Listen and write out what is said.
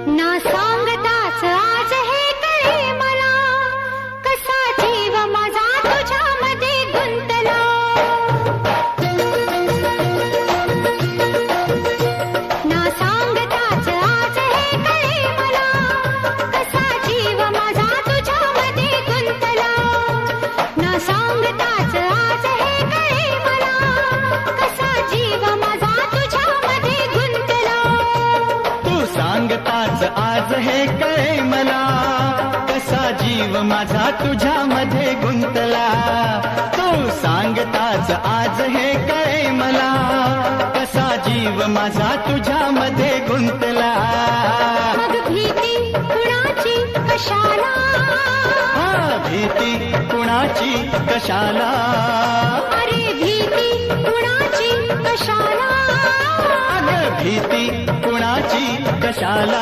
ना सांगताच आज हे कळे मला, कसा जीव माझा तुझ्यामध्ये गुंतला. ना सांगताच आज हे कळे मला, कसा जीव माझा तुझ्यामध्ये गुंतला. ना सांगताच आज हे कळे मला, कसा जीव माझा तुझ्यामध्ये गुंतला. तू सांगताच आज हे कळे मला, कसा जीव माझा तुझ्यामध्ये गुंतला. तू सांगताच आज हे कळे मला, कसा जीव माझा तुझ्यामध्ये गुंतला. मग भीती कुणाची कशाला, भीती कुणाची कशाला. अरे भीती कुणाची कशाला. अगं भीती कुणाची कशाला.